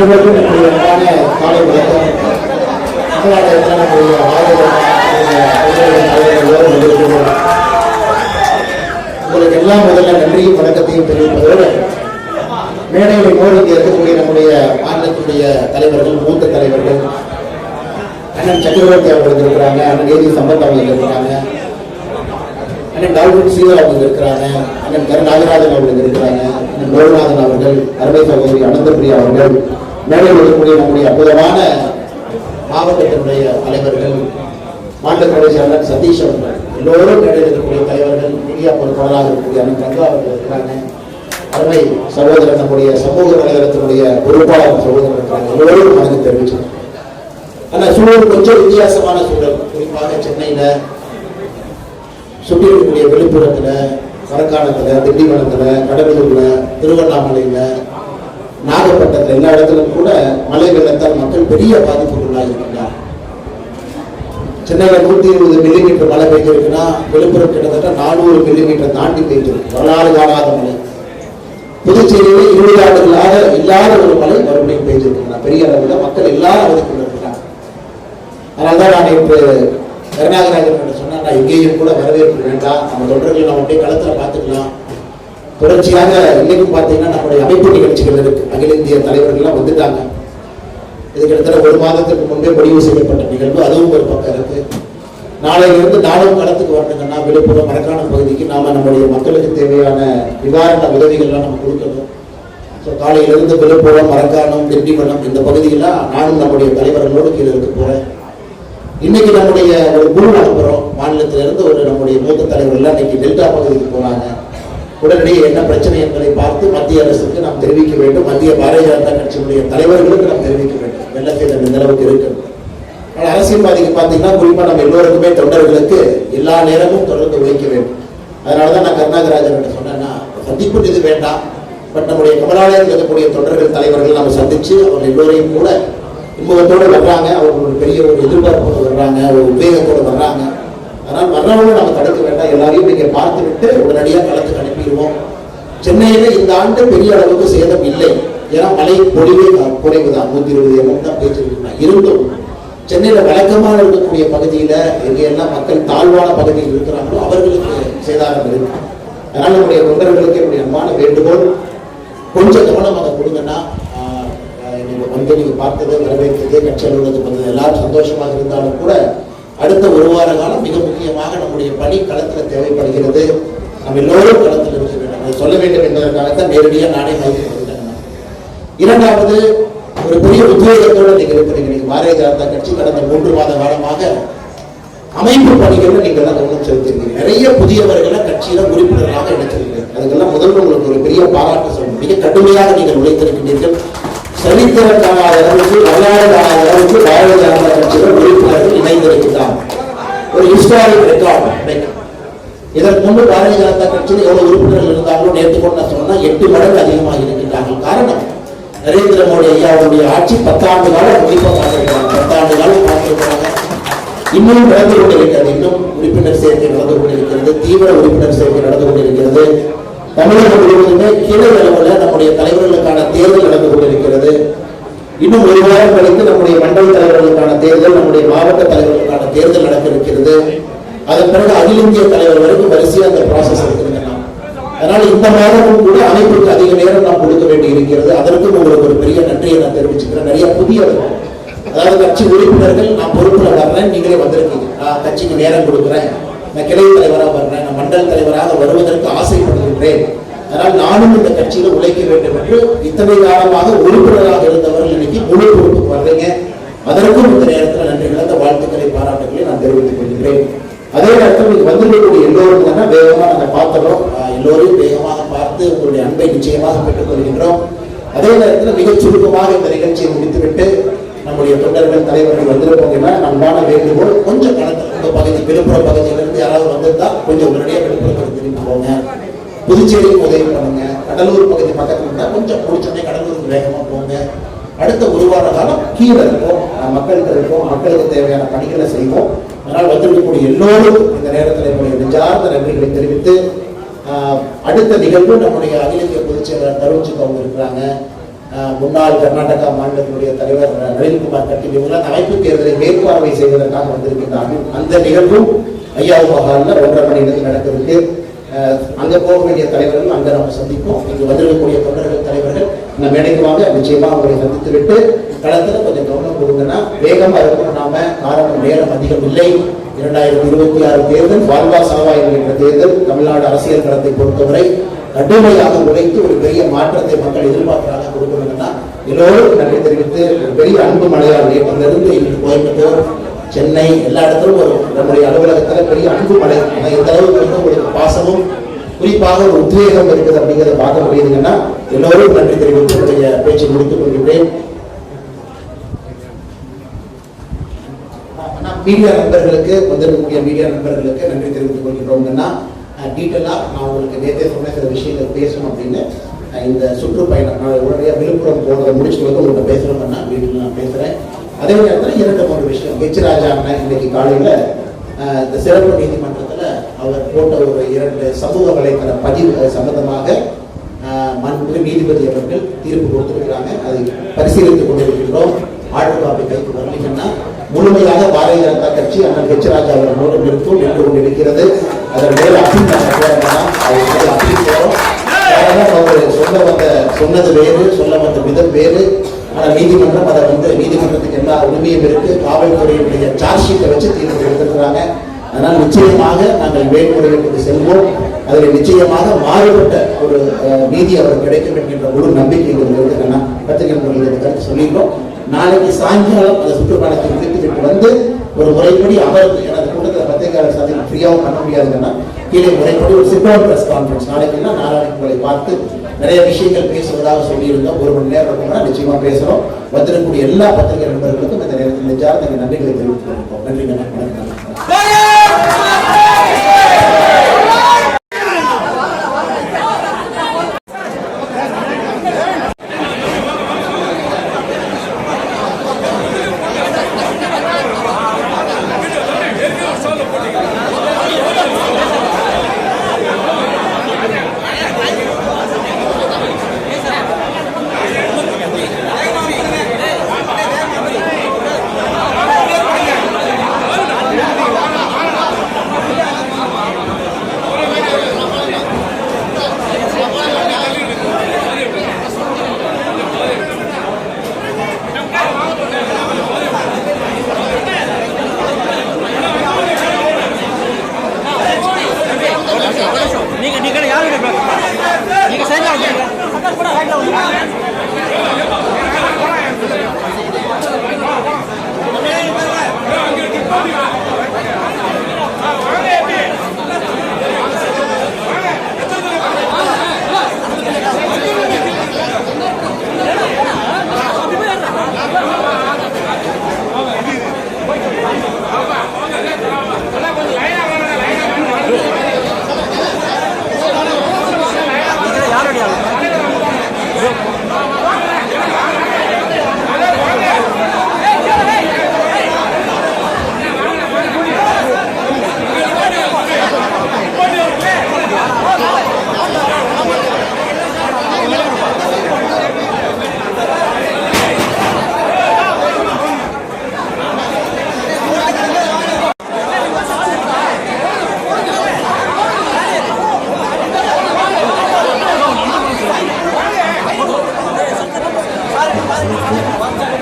அனைவருக்கும் என்னுடைய காலை வணக்கம். உங்களுக்கு எல்லாம் முதல்ல நன்றியும் வணக்கத்தையும் தெரிவிப்பதோடு மேடையில் மோடி இருக்கக்கூடிய நம்முடைய மாநிலத்துடைய தலைவர்கள், மூத்த தலைவர்கள், அண்ணன் சக்கரவர்த்தி அவர்கள் இருக்கிறாங்க, அண்ணன் ஏதி சம்பத் அவர்கள் இருக்கிறாங்க, அண்ணன் டால்வின் சீதா அவங்க இருக்கிறாங்க, அண்ணன் நாகராஜன் அவர்கள் இருக்கிறாங்க, அண்ணன் லோகநாதன் அவர்கள், அருமை சகோதரி அனந்தபிரியா அவர்கள், மேடையில் இருக்கக்கூடிய நம்முடைய அற்புதமான மாவட்டத்தினுடைய தலைவர்கள், மாநில செயலர் சதீஷ் அவர்கள், எல்லோரும் மேடையில் இருக்கக்கூடிய தலைவர்கள், மீடியா பொறுப்பாளராக இருக்கக்கூடிய அண்ணன் கங்கா அவர்கள் இருக்கிறாங்க, அருமை சகோதரர் நம்முடைய சமூக வலைதளத்தினுடைய பொறுப்பாளர் சகோதரர் இருக்கிறாங்க. எல்லோரும் வணக்கம் தெரிவிச்சோம். ஆனால் சூழல் கொஞ்சம் வித்தியாசமான சூழல். குறிப்பாக சென்னையில சுற்றி இருக்கக்கூடிய விழுப்புரத்துல, மரக்காணத்துல, திண்டிவனத்துல, கடலூர்ல, திருவண்ணாமலையில, நாகப்பட்டினத்துல எல்லா இடத்திலும் கூட மழை வெள்ளத்தால் மக்கள் பெரிய பாதிப்புக்குள்ளாக இருக்கின்றார். சென்னையில 120 மில்லிமீட்டர் மழை பெய்திருக்குன்னா விழுப்புரம் கிட்டத்தட்ட 400 மில்லிமீட்டர் தாண்டி பெய்திருக்கு. வரலாறு காணாத மழை. புதுச்சேரியிலே 20 ஆண்டுகளாக இல்லாத ஒரு மழை மறுபடியும் பெய்திருக்கிறார். பெரிய அளவில் மக்கள் எல்லாரும் அவதிக்குள்ள இருக்கிறாங்க. அதனால்தான் நான் இப்ப கருணாகராஜன் சொன்னா, நான் எங்கேயும் கூட வரவேற்பு வேண்டாம், நம்ம தொண்டர்கள் நம்ம அப்படியே களத்துல பார்த்துக்கலாம். தொடர்ச்சியாக இன்னைக்கும் பார்த்தீங்கன்னா நம்முடைய அமைப்பு நிகழ்ச்சிகள் இருக்கு. அகில இந்திய தலைவர்கள்லாம் வந்துட்டாங்க. இது கிட்டத்தட்ட 1 மாதத்துக்கு முன்பே முடிவு செய்யப்பட்ட நிகழ்வு. அதுவும் ஒரு பக்கம் இருக்கு. நாளையிலிருந்து நாளும் களத்துக்கு வரணுங்கன்னா விழுப்புரம் மரக்காணம் பகுதிக்கு நாம நம்முடைய மக்களுக்கு தேவையான நிவாரண உதவிகள்லாம் நம்ம கொடுக்கணும். ஸோ காலையிலிருந்து விழுப்புரம், மரக்காணம், திண்டிவனம் இந்த பகுதியெல்லாம் நானும் நம்முடைய தலைவர்களோடு கீழே இருக்க போறேன். இன்னைக்கு நம்முடைய ஒரு குழு அனுப்புறோம். மாநிலத்திலிருந்து ஒரு நம்முடைய மூத்த தலைவர்கள்லாம் இன்னைக்கு டெல்டா பகுதிக்கு போறாங்க. உடனடியே என்ன பிரச்சனை என்பதை பார்த்து மத்திய அரசுக்கு நாம் தெரிவிக்க வேண்டும். மத்திய பாரதிய ஜனதா கட்சியினுடைய தலைவர்களுக்கு நாம் தெரிவிக்க வேண்டும். வெள்ளத்தில் இந்த அளவுக்கு இருக்கு. அரசியல்வாதிக்கு பார்த்தீங்கன்னா குறிப்பா நம்ம எல்லோருக்குமே தொண்டர்களுக்கு எல்லா நேரமும் தொடர்ந்து உழைக்க வேண்டும். அதனாலதான் நான் கருணாகராஜன் சொன்னேன்னா, சந்திப்பு இது வேண்டாம், பட் நம்முடைய கமலாலயத்தில் இருக்கக்கூடிய தொண்டர்கள் தலைவர்கள் நம்ம சந்திச்சு அவங்க எல்லோரையும் கூட இன்பத்தோடு வர்றாங்க. அவர்கள் ஒரு பெரிய ஒரு எதிர்பார்ப்போடு வர்றாங்க, ஒரு உத்வேகத்தோடு வர்றாங்க. அதனால் வர்றவங்க நம்ம தடுக்க வேண்டாம். எல்லாரையும் நீங்க பார்த்து விட்டு உடனடியாக களத்துக்கு அனுப்பிடுவோம். சென்னையில இந்த ஆண்டு பெரிய அளவுக்கு சேதம் இல்லை. ஏன்னா மழை பொழிவே குறைவுதான். 120 mm தான் பேச்சிருக்கா. இருந்தும் சென்னையில வழக்கமாக இருக்கக்கூடிய பகுதியில எங்கெல்லாம் மக்கள் தாழ்வான பகுதியில் இருக்கிறாங்களோ அவர்களுக்கு சேதாரம் இருக்கு. அதனால நம்முடைய தொண்டர்களுக்கு என்னுடைய அன்பான வேண்டுகோள், கொஞ்சம் கவனம் அதை கொடுங்கன்னா, வந்து நீங்க பார்த்தது, வரவேற்றது, கட்சி அலுவலகத்துக்கு வந்தது எல்லாரும் சந்தோஷமாக இருந்தாலும் கூட அடுத்த 1 வார காலம் மிக முக்கியமாக நம்முடைய பணி களத்துல தேவைப்படுகிறது. நம்ம எல்லோரும் களத்தில் இருக்க வேண்டும். அதை சொல்ல வேண்டும் என்பதற்காகத்தான் நேரடியாக நானே மைக்கு கொடுத்தேன். இரண்டாவது, ஒரு பெரிய உத்வேகத்தோடு நீங்க இருக்கிறீங்க. நீங்க பாரதிய ஜனதா கட்சி கடந்த 3 மாத காலமாக அமைப்பு பணிகளை நீங்க தான் கவனம் செலுத்திருக்கீங்க. நிறைய புதியவர்களை கட்சியில உறுப்பினர்களாக இணைச்சிருக்கீங்க. அதுக்கெல்லாம் முதல்ல உங்களுக்கு ஒரு பெரிய பாராட்டு சொல்லணும். மிக கடுமையாக நீங்கள் உழைத்திருக்கின்றீர்கள். சரித்திரம் காணாத அளவுக்கு, வரலாறு காணாத அளவுக்கு பாரதிய ஜனதா கட்சியில் உறுப்பினர்கள் இணைந்திருக்கிறார். ஒரு ஹிஸ்டாரிக் ரெக்கார்டு. இதற்கு முன்பு பாரதிய ஜனதா கட்சியில் எவ்வளவு உறுப்பினர்கள் இருந்தாங்களோ நேற்று கொண்டு நான் சொன்னா 8 மடங்கு அதிகமாக இருக்கின்றார்கள். காரணம், நரேந்திர மோடி ஐயாவுடைய ஆட்சி 10 ஆண்டு காலம் கண்டிப்பாக பார்த்திருக்கிறாங்க. 10 ஆண்டு காலம் பார்த்திருக்கிறாங்க. இன்னும் நடந்து கொண்டிருக்கிறது. இன்னும் உறுப்பினர் சேர்க்கை நடந்து கொண்டிருக்கிறது. தீவிர உறுப்பினர் சேர்க்கை நடந்து கொண்டிருக்கிறது. தமிழகம் முழுவதுமே கிளை அளவில் நம்முடைய தலைவர்களுக்கான தேர்தல் நடந்து கொண்டிருக்கிறது. இன்னும் 1 வாரம் கழித்து நம்முடைய மண்டல தலைவர்களுக்கான தேர்தல், நம்முடைய மாவட்ட தலைவர்களுக்கான தேர்தல் நடக்க இருக்கிறது. அதன் பிறகு அகில இந்திய தலைவர் வரைக்கும் வரிசையாக அந்த ப்ராசஸ் இருக்கிறது. அதனால இந்த மாதமும் கூட அமைப்புக்கு அதிக நேரம் நாம் கொடுக்க வேண்டி இருக்கிறது. அதற்கும் உங்களுக்கு ஒரு பெரிய நன்றியை நான் தெரிவிச்சுக்கிறேன். நிறைய புதியவர்கள், அதாவது கட்சி உறுப்பினர்கள், நான் பொறுப்புல வர்றேன், நீங்களே வந்திருக்கீங்க, நான் கட்சிக்கு நேரம் கொடுக்குறேன், நான் கிளை தலைவராக வர்றேன், நான் மண்டல தலைவராக வருவதற்கு ஆசைப்படுகின்றேன், அதனால் நானும் இந்த கட்சியில உழைக்க வேண்டும் என்று இத்தனை காலமாக உறுப்பினராக இருந்தவர்கள் இன்னைக்கு முழு பொறுப்புக்கு வர்றீங்க. அதற்கும் இந்த நேரத்தில் நன்றி கலந்த வாழ்த்துக்களை, பாராட்டுகளை நான் தெரிவித்துக் கொள்கிறேன். அதே நேரத்தில் நீங்க வந்திருக்கக்கூடிய எல்லோரும் தானே வேகமாக நாங்கள் பார்த்துறோம். எல்லோரையும் வேகமாக பார்த்து உங்களுடைய அன்பை நிச்சயமாக பெற்றுக் கொள்கின்றோம். அதே நேரத்தில் மிகச் சுருக்கமாக இந்த நிகழ்ச்சியை முடித்துவிட்டு நம்முடைய தொண்டர்கள் தலைவர்கள் வந்திருப்போங்கன்னா அன்பான வேண்டுகோள், கொஞ்சம் கணக்கு உங்க பகுதி விழுப்புரம் பகுதியிலிருந்து யாராவது வந்திருந்தா கொஞ்சம் உடனடியாக விழுப்புரத்துக்கு திரும்பி போங்க. புதுச்சேரிக்கு உதவி பண்ணுங்க. கடலூர் பகுதி பக்கத்தில் இருந்தால் கொஞ்சம் முடிச்சோடனே கடலூருக்கு வேகமாக போங்க. அடுத்த 1 வார காலம் கீழே இருப்போம், மக்களுக்கு இருப்போம், மக்களுக்கு தேவையான பணிகளை செய்வோம். அதனால் வந்திருக்கக்கூடிய எல்லோரும் இந்த நேரத்தில் என்னுடைய நெஞ்சார்ந்த நன்றிகளை தெரிவித்து, அடுத்த நிகழ்வு நம்முடைய அகில இந்திய பொதுச் செயலாளர் தருண் சிங் அவங்க இருக்கிறாங்க, முன்னாள் கர்நாடகா மாநிலத்தினுடைய தலைவர் நளின்குமார் கட்டீல் இவங்களாம் அமைப்பு தேர்தலை மேற்பார்வை செய்வதற்காக வந்திருக்கின்றார்கள். அந்த நிகழ்வும் ஐயாவு மகாலில் 1.5 மணி நேரத்தில் நடக்கிறதுக்கு அங்க போக வேண்டிய தலைவர்கள் அங்க நம்ம சந்திப்போம். இங்கு வந்திருக்கக்கூடிய தொண்டர்கள் தலைவர்கள் இந்த மேடைக்கு வாங்க, நிச்சயமா அவங்களை சந்தித்து விட்டு களத்துல கொஞ்சம் கவனம் கொடுங்கன்னா வேகமா இருக்கும். நாம காரணம் நேரம் அதிகம் இல்லை. 2026 தேர்தல் வாழ்வா சாவா என்கின்ற தேர்தல். தமிழ்நாடு அரசியல் களத்தை பொறுத்தவரை கடுமையாக உழைத்து ஒரு பெரிய மாற்றத்தை மக்கள் எதிர்பார்க்கிறாங்க கொடுக்கணும்னா எல்லோரும் நன்றி தெரிவித்து ஒரு பெரிய அன்பு மழையால் நேற்றிலிருந்து இன்று கோயம்புத்தூர், சென்னை எல்லா இடத்திலும் ஒரு நம்முடைய அலுவலகத்தில் பெரிய அன்பு மழை. இந்த அளவுக்கு வந்து ஒரு பாசமும் குறிப்பாக ஒரு உத்வேகம் இருக்குது அப்படிங்கிறத பார்க்க முடியுதுங்கன்னா எல்லோரும் நன்றி தெரிவித்து என்னுடைய பேச்சை முடித்துக் கொள்கின்றேன். மீடியா நண்பர்களுக்கு வந்திருக்கக்கூடிய மீடியா நண்பர்களுக்கு நன்றி தெரிவித்துக் கொள்கின்றோம்னா டீட்டெயிலா நான் உங்களுக்கு நேற்றே சொன்ன சில விஷயங்கள் பேசணும் அப்படின்னு இந்த சுற்றுப்பயணம் நான் உடனடியாக விழுப்புரம் போகிறத முடிச்சுட்டு வந்து உங்கள்கிட்ட பேசணும்னா வீட்டில் நான் பேசுறேன். அதே நேரத்தில் 2-3 விஷயம். ஹெச் ராஜா அண்ணன் இன்னைக்கு காலையில் இந்த சிறப்பு நீதிமன்றத்தில் அவர் போட்ட ஒரு 2 சமூக வலைத்தள பதிவு சம்பந்தமாக மாண்புமிகு நீதிபதி அவர்கள் தீர்ப்பு கொடுத்திருக்கிறாங்க. அதை பரிசீலித்துக் கொண்டிருக்கின்றோம். ஆர்டர் காப்பி கைக்கு வரலைங்கன்னா முழுமையாக பாரதிய ஜனதா கட்சி அண்ணன் ஹெச் ராஜா அவர் மூலம் நிறுத்தும் நின்று கொண்டிருக்கிறது. அதன் மேல் அப்பீல் நாங்கள் போறோம்னா அப்பீல் போறோம். அவர் சொன்னது வேறு, சொல்ல வந்த விதம் வேறு. ஆனால் நீதிமன்றம் அதை வந்து நீதிமன்றத்துக்கு எல்லா உரிமையும் இருக்கு. காவல்துறையுடைய சார்ஜ் ஷீட்டை வச்சு தீர்ப்பு எடுத்துக்கிறாங்க. அதனால் நிச்சயமாக நாங்கள் மேல்முறையீட்டுக்கு செல்வோம். அதில் நிச்சயமாக மாறுபட்ட ஒரு நீதி அவர் கிடைக்கும் என்கின்ற ஒரு நம்பிக்கை இருக்குன்னா பத்திரிகை கருத்து சொல்லியிருக்கோம். நாளைக்கு சாயங்காலம் அந்த சுற்றுப்பயணத்தை முடித்துவிட்டு வந்து ஒரு முறைப்படி அமர்ந்து எனது கூட்டத்தில் பத்திரிகையாளர் சாதிகள் ஃப்ரீயாகவும் பண்ண முடியாதுன்னா கீழே முறைப்படி ஒரு சிட்அவுட் பிரஸ் கான்ஃபரன்ஸ் நாளைக்குன்னா நாளானைக்கு உங்களை பார்த்து நிறைய விஷயங்கள் பேசுவதாக சொல்லியிருந்தோம். 1 மணி நேரம் இருக்கும்னா நிச்சயமா பேசுறோம். வந்திருக்கக்கூடிய எல்லா பத்திரிகை நண்பர்களுக்கும் இந்த நேரத்தில் நெஞ்சார்ந்த நன்றிகளை தெரிவித்துக் கொள்கிறோம். நன்றி. வணக்கம். Thank you.